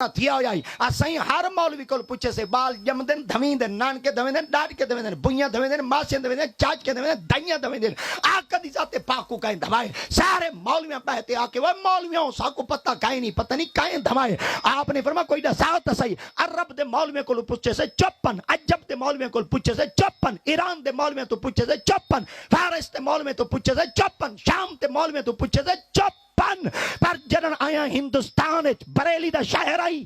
थिया होया असाई हर मौलवी को पूछे से बाल जमदे धवींदे नानके धवींदे डाट के धवींदे बुइयां धवींदे मासे धवींदे चाच के धवींदे दाइयां धवींदे आ कदी जाते पाकू काए धमाए सारे मौलवियां बहते आके वो मौलवियों साको पता काए नहीं पता नहीं काए धमाए आपने फरमा कोई दसात सही अरब दे मौलवियों को पूछे से 54 अजब दे मौलवियों को पूछे से 54 ईरान दे मौलवियों तो पूछे से 54 फारस दे मौलवियों तो पूछे से 54 शाम दे मौलवियों तो पूछे से 54 पर जरन आया हिंदुस्तान बरेली दा शहर आई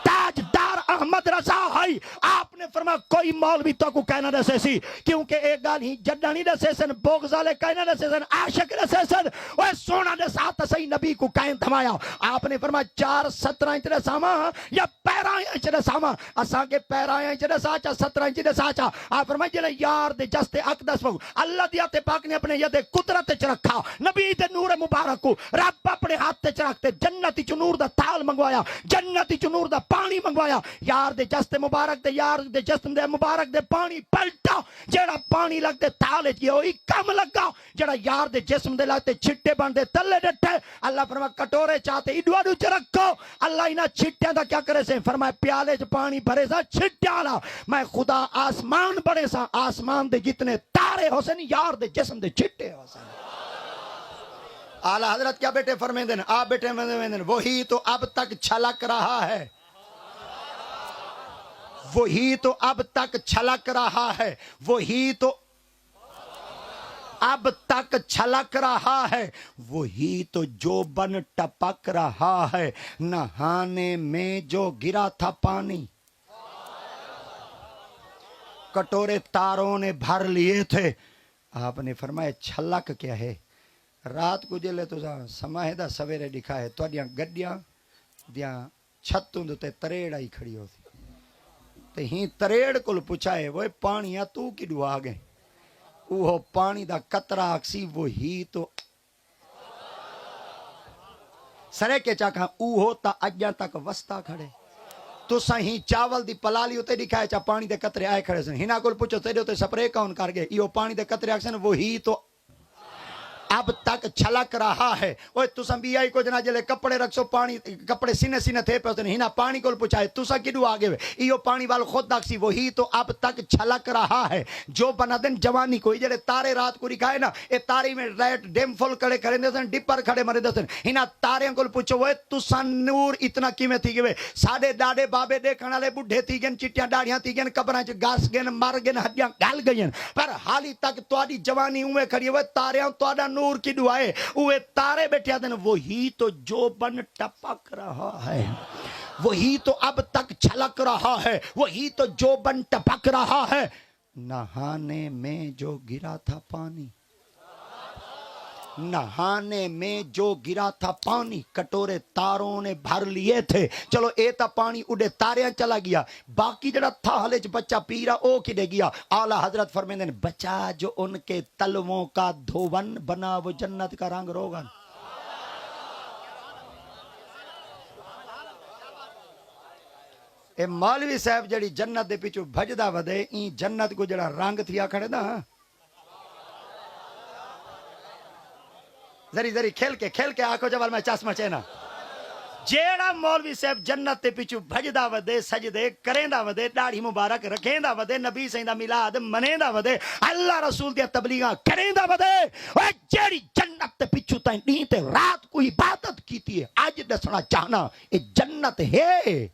ताजदार अहमद रजा है आपने फरमा कोई मौलवी तो को कहना दसे सी क्योंकि एक गाल ही जड्डा नहीं दसे सन बोगज वाले कहना दसे सन आशिक दसे सन ओए सोना दे साथ सही नबी को कायम थमाया आपने फरमा 4-17 इंच दे सामा या 15 इंच दे सामा असा के 15 इंच दे साचा 17 इंच दे साचा आप फरमा जने यार दे जस्ते अकदस वो अल्लाह दिया ते पाक ने अपने यदे कुदरत च रखा नबी दे नूर मुबारक को रब अपने हाथ च रखते जन्नती च नूर दा ताल मंगवाया जन्नती च नूर दा पानी मंगवाया यार दे जस्ते मुबारक दे यार दे जिस्म दे मुबारक दे पानी पलटा जेड़ा पानी लगदे ताले च ओही कम लगा जेड़ा यार दे जिस्म दे लगते छिट्टे बनदे तले डटे अल्लाह फरमा कटोरे चाहते इडवाडू च रखो अल्लाह इना छिट्टियां दा क्या करे से फरमाए प्याले च पानी भरे सा छिट्टियां वाला मैं खुदा आसमान बड़े सा आसमान दे जितने तारे होसन यार दे जिस्म दे छिट्टे होसन आला हजरत क्या बेटे फरमाते हैं आप बेटे में वही तो अब तक छलक रहा है वही तो अब तक छलक रहा है वही तो अब तक छलक रहा है वही तो जो बन टपक रहा है नहाने में जो गिरा था पानी कटोरे तारों ने भर लिए थे आपने फरमाया छलक क्या है रात को जेले तो समय दा सवेरे दिखा है तो गड्डियां दिया छतों ते तरेड़ आई खड़ी होती ते ही तरेड़ को पूछाए वो पानी तू कि आ गए वो पानी दा कतरा अक्सी वो ही तो सरे के चाखा ऊहो ता अज्ञा तक वस्ता खड़े तुसा ही चावल दी पलाली उते दिखाए चा पानी दे कतरे आए खड़े सन हिना को पूछो तेरे उते स्प्रे कौन कर गए यो पानी दे कतरे आखसन वो ही तो अब तक छलक रहा है ओए तुसा भी आई को जना जले कपड़े रखसो पानी कपड़े सीने सीने थे पे हिना पानी को पूछाए तुसा किडू आगे यो पानी वाल खुद दक्षी वही तो अब तक छलक रहा है जो बना दिन जवानी कोई जड़े तारे रात को दिखाए ना ए तारी में लाइट डेम फुल करे करे देसन डिपर खड़े मरे देसन हिना तारे को पूछो ओए तुसा नूर इतना किवें थी गए साडे दादे बाबे देखण वाले बुढ़े थी गन चिट्टियां दाढ़ियां थी गन कब्रां च घास गन मर गन हड्डियां गल गईन पर हाली तक तोडी जवानी उवे खड़ी ओए तारियां तोड़ा नूर की दुआए उए तारे बैठे दिन वही तो जो बन टपक रहा है वही तो अब तक छलक रहा है वही तो जो बन टपक रहा है नहाने में जो गिरा था पानी नहाने में जो गिरा था पानी कटोरे तारों ने भर लिए थे चलो ए ता पानी उड़े तारे चला गया बाकी जड़ा था हले च बच्चा पी रहा ओ किडे गया आला हजरत फरमाते हैं बचा जो उनके तलवों का धोवन बना वो जन्नत का रंग रोगन ए मौलवी साहब जड़ी जन्नत दे पिछू भजदा वदे ई जन्नत को जड़ा रंग थिया खड़े ना जरी जरी खेल के आंखों जवाल में चश्मा चेना जेड़ा मौलवी साहब जन्नत ते पिछू भजदा वदे सजदे करेंदा वदे दाढ़ी मुबारक रखेंदा वदे नबी सही दा मिलाद मनेंदा वदे अल्लाह रसूल दी तबलीगा करेंदा वदे ओए जेड़ी जन्नत ते पिछू ताई नी ते रात को इबादत कीती है आज दसना चाहना ए जन्नत है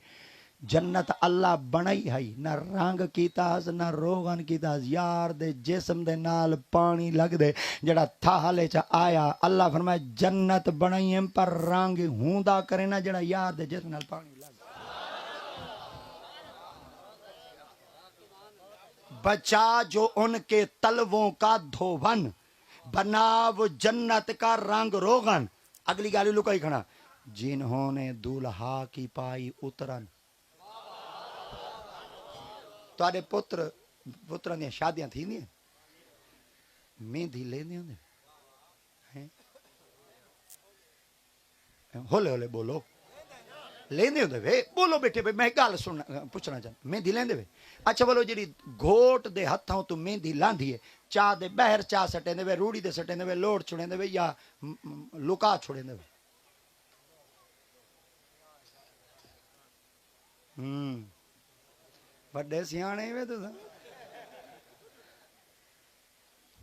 जन्नत अल्लाह बनाई है न रंग कीतास न रोगन कीतास यार दे जिस्म दे नाल पानी लग दे जड़ा थाले च आया अल्लाह फरमाए जन्नत बनाई है पर रंग हुंदा करे ना जड़ा यार दे जिस्म नाल पानी लग बचा जो उनके तलवों का धोवन बना वो जन्नत का रंग रोगन अगली गाली लुकाई खड़ा जिन्होंने दूल्हा की पाई उतरन तुहाडे पुत्र पुत्रां दी शादियां थी नहीं मेहंदी लेंदे होंदे हैं होले होले बोलो लेंदे होंदे वे बोलो बेटे भाई मैं गल सुन पूछना चाहता मेहंदी लेंदे वे अच्छा बोलो जी घोट दे हथों तू मेहंदी लांदी है चाह दे बहर चाह सटेंदे वे रूड़ी दे सटेंदे वे लोड़ छुड़ेंदे वे या लुका छुड़ेंदे वे बड़े सियाने वे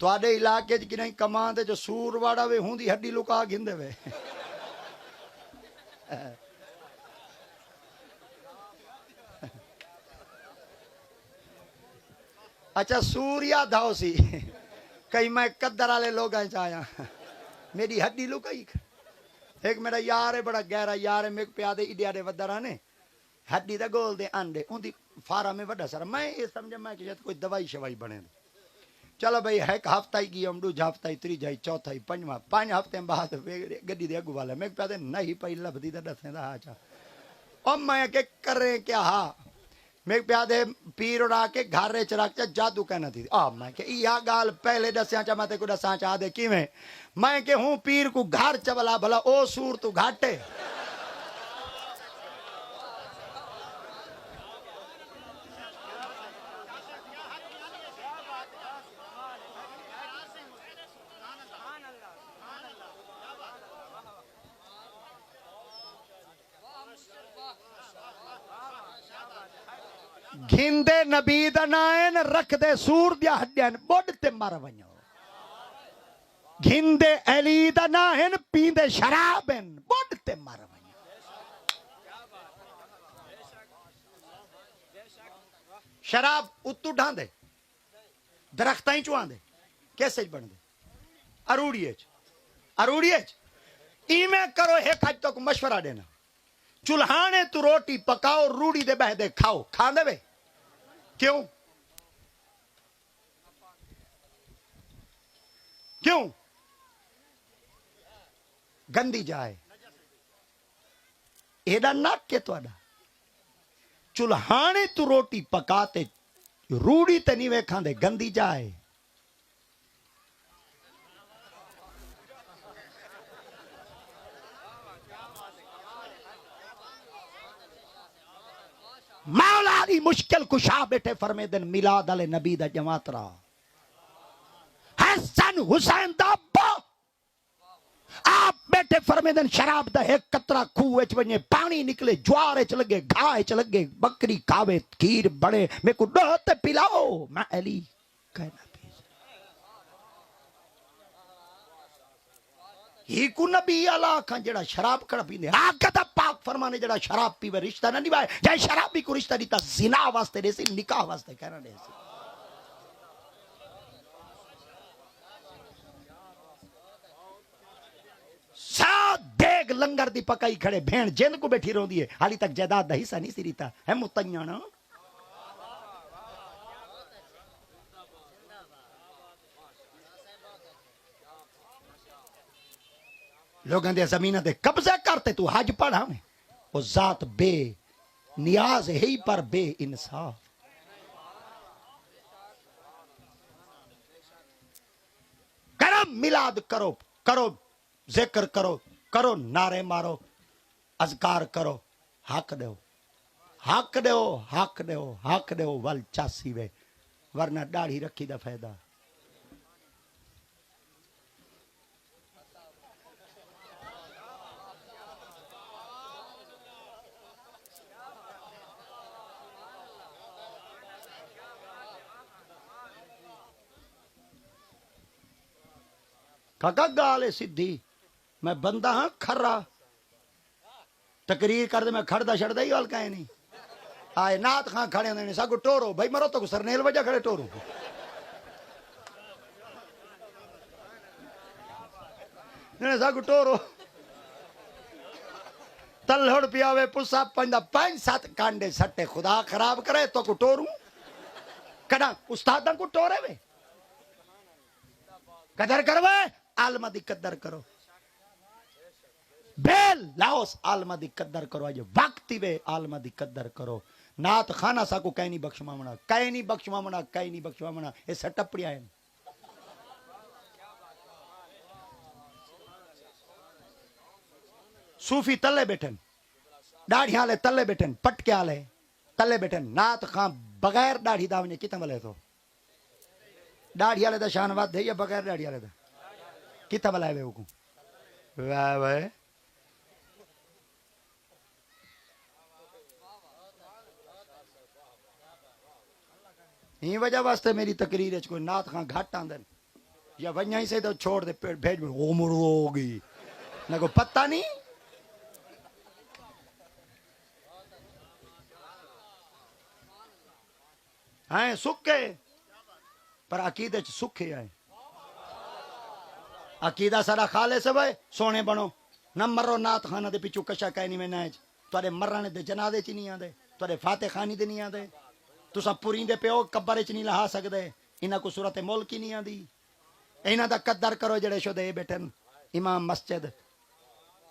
तुहाडे इलाके च कि कमां ते जो सूर वाड़ा वे हुंदी हड्डी लुका घिंदे वे अच्छा सूर याद आओ सी कई मैं कद्दर वाले लोग आया मेरी हड्डी लुकाई। एक मेरा यार है बड़ा गहरा यार है मेरे प्यादे इडियाडे वदरा ने हड्डी दा गोल दे अंडे उनकी फारा में बड़ा सारा मैं ये समझा मैं कि कोई दवाई शवाई बने। चलो भाई है हफ्ता ही की दूजा हफ्ता ही त्रीजा ही चौथा ही पंजवा 5 हफ्ते बाद गड्डी दे अगू वाले मैं प्यादे नहीं पई लभदी तो दसें दा अच्छा और मैं के करे क्या हा मेरे प्यादे पीर उड़ा के घर च रख जादू कहना थी मैं के या गाल पहले दसिया चा मैं को दसा चा दे किवें मैं के हूं पीर को घर चबला भला ओ सूर तू घाटे घिंदे नबी दा नायन रख दे सूर दिया हड्डियां बुढ़ ते मर वञो घिंदे अली दा नायन पींदे शराबन बुढ़ ते मर वञो। शराब उतू ढांदे दरख्तां ही चुआंदे कैसे बनदे अरूड़िए इवें करो एक अज तक मशवरा देना चुल्हाने तू रोटी पकाओ रूड़ी दे बहदे खाओ खा दे क्यों क्यों गंदी जाए एडा नाक के तुहाडा चुल्हाने तू रोटी पकाते रूड़ी ते नहीं वे खांदे गंदी जाए मौला दी मुश्किल कुशा बेटे फरमे दिन मिलाद अले नबी दा जमातरा हसन हुसैन दा अब्बा आप बेटे फरमे दिन शराब दा एक कतरा खूह च वने पानी निकले ज्वार च लगे घाह च लगे बकरी खावे खीर बड़े मेरे को दो ते पिलाओ मैं अली कहना ही को नबी अला खां जेड़ा शराब कड़ा पींदे आकत पाक फरमाने जेड़ा शराब पीवे रिश्ता ना निभाए जाए शराबी को रिश्ता दीता जिना वास्ते देसी निकाह वास्ते कहना देसी सा देग लंगर दी पकाई खड़े भेण जिंद को बैठी रोंदी है हाली तक जायदाद दा हिस्सा नहीं सी रीता है मुतैयाना लोगों दे जमीन दे कब्जा करते तू हज पढ़ा में वो जात बे नियाज है ही पर बे इंसाफ करो मिलाद करो करो जिक्र करो करो नारे मारो अजकार करो हक दो हक दो हक दो हक दो वल चासी वे वरना दाढ़ी रखी दा फायदा काका गाल है सीधी मैं बंदा हाँ खर्रा तकरीर कर दे मैं खड़दा छड़दा ही वाल कहे नहीं आए नात खां खड़े होंगे सागु टोरो भाई मरो तो सरनेल वजह खड़े टोरो सागु टोरो तलहड़ पियावे पुसा पंदा 5-7 कांडे सट्टे खुदा खराब करे तो को टोरू कदा उस्तादा को टोरे वे कदर करवे आलमा दी कदर करो बेल लाओस आलमा दी कदर करो आज वक्त वे आलमा दी कदर करो नात खाना साको कहीं नहीं बख्शमावना कहीं नहीं बख्शमावना कहीं नहीं बख्शमावना ये सटपड़िया है सूफी तले बैठन दाढ़ियां ले तले बैठन पटके आले तले बैठन नात खां बगैर दाढ़ी दावने कितना वाले तो दाढ़ी वाले दा शान वाद है या बगैर दाढ़ी वाले दा कितना वाला है वो वाह वाह ही वजह वास्ते मेरी तकरीर च कोई नात खां घट आंदे या वञा ही से तो छोड़ दे भेज उम्र होगी ना को पता नहीं। हैं सुखे पर अकीदे च सुखे आए। अकीदा सारा खाले से भाई सोने बनो न मरो नात खाना दे पिछू कशा कहनी में नाच तुरे मरने दे जनादे च नहीं आते तुरे फाते खानी दे नहीं आते तुसा पुरी दे प्यो कब्र च नहीं लहा सकते इन्हां को सूरत मुल्क ही नहीं आती। इन्हां दा कदर करो जड़े शुदे बैठन इमाम मस्जिद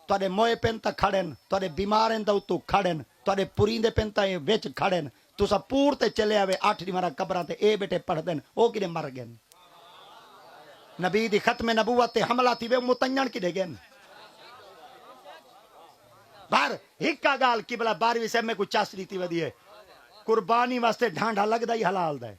तुरे मोए पेन तक खड़न तुरे बीमार हैं तो उतू खड़न तुरे पुरी दे पेन तक विच खड़न तुसा पूर ते चले आवे 8 मारा कब्रां ते ए बेटे पढ़ देन ओ किदे मर गए नबी दी खत्म नबूवत ते हमला थी वे मुतयन किदे गए बार हिक्का गाल किबला 12वीं से में कुछ चासरी थी वदी है कुर्बानी वास्ते ढांढा लगदा ही हलाल दा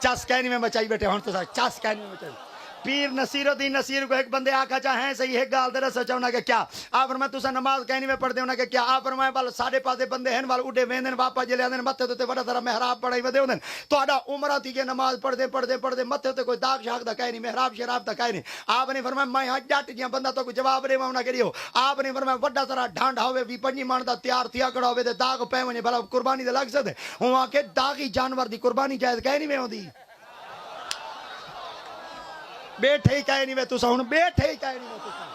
चस कहनी में बचाई बैठे हुन तो चस कहनी में बचाई पीर नसीरुद्दीन नसीर को एक बंदे आखा चाहे सही है गाल दे रस चावना के क्या आप फरमाए तुसा नमाज कहनी में पढ़दे होना के क्या आप फरमाए बल साडे पासे बंदे हैं वाल उडे वेंदन वापस जले आंदन मथे ते बड़ा सारा मेहराब पढ़ाई वदे होंदन तोड़ा उमरा थी के नमाज पढ़दे पढ़दे पढ़दे मथे ते कोई दाग शाग दा कह नहीं मेहराब शराब दा कह नहीं आपने फरमाया मैं हां जट जिया बंदा तो कोई जवाब देवा ना करियो आपने फरमाया बड़ा सारा ढांढा होवे 25 मन दा तैयार थिया खड़ा होवे ते दाग पे वने भला कुर्बानी दे लग सकदे हूं आके दागी जानवर दी कुर्बानी जायज कह नहीं में होंदी बैठे ही कह नहीं वे तुसा हुन बैठे ही कह नहीं वे तुसा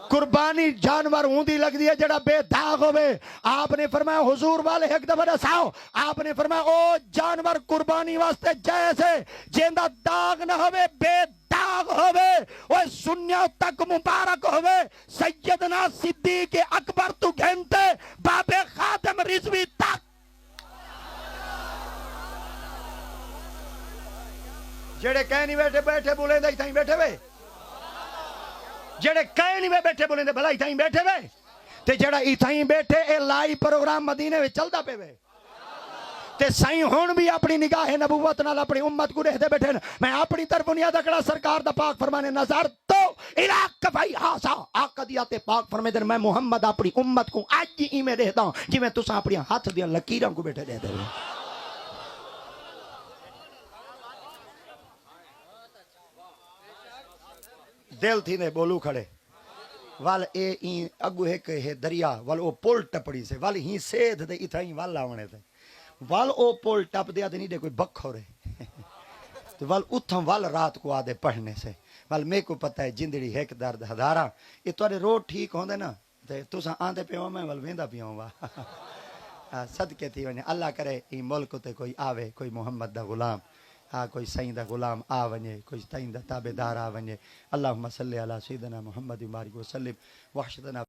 कुर्बानी जानवर होंदी लगदी है जड़ा बेदाग होवे आपने फरमाया हुजूर वाले एक दफा दसाओ आपने फरमाया ओ जानवर कुर्बानी वास्ते जैसे जेंदा दाग ना होवे बेदाग होवे ओ सुन्नियों तक मुबारक होवे सैयदना सिद्दीक अकबर तू घंटे बाबे खातिम रिजवी तक जेड़े कह नहीं बैठे बैठे बोले इथाई बैठे वे जेड़े कह नहीं वे बैठे बोले भला इथाई बैठे वे ते जेड़ा इथाई बैठे ए लाइव प्रोग्राम मदीने में चलता पे वे ते सही हुन भी अपनी निगाह नबूवत नाल अपनी उम्मत को देखते बैठे मैं अपनी तरफ बुनियाद अकड़ा सरकार दा पाक फरमाने नजर तो इलाक भाई हासा आकदियाते पाक फरमाते मैं मुहम्मद अपनी उम्मत को आज ही में देखदा जिवें तुसा अपनी हाथ दी लकीरां को बैठे देखदे हो दिल थी ने बोलू खड़े वाल ए अगू एक है दरिया वाल ओ पुल टपड़ी से वाल ही सेध दे इथाई वाल आवणे थे वाल ओ पुल टप दिया ते नहीं दे कोई बखोरे तो वाल उथम वाल रात को आदे पढ़ने से वाल मेरे को पता है जिंदड़ी एक दर्द हजारा ये तोरे रोड ठीक होंदे ना ते तुसा आंदे पियो मैं वाल वेंदा पियो वा सदके थी वने अल्लाह करे ई मुल्क ते कोई आवे कोई मोहम्मद दा गुलाम हाँ कोई सईं दा गुलाम आ वने कोई सईं दा ताबेदार आ वने अल्लाहुम्मा सल्ली अला सय्यिदना मुहम्मद व बारिक व सल्लिम वहशतना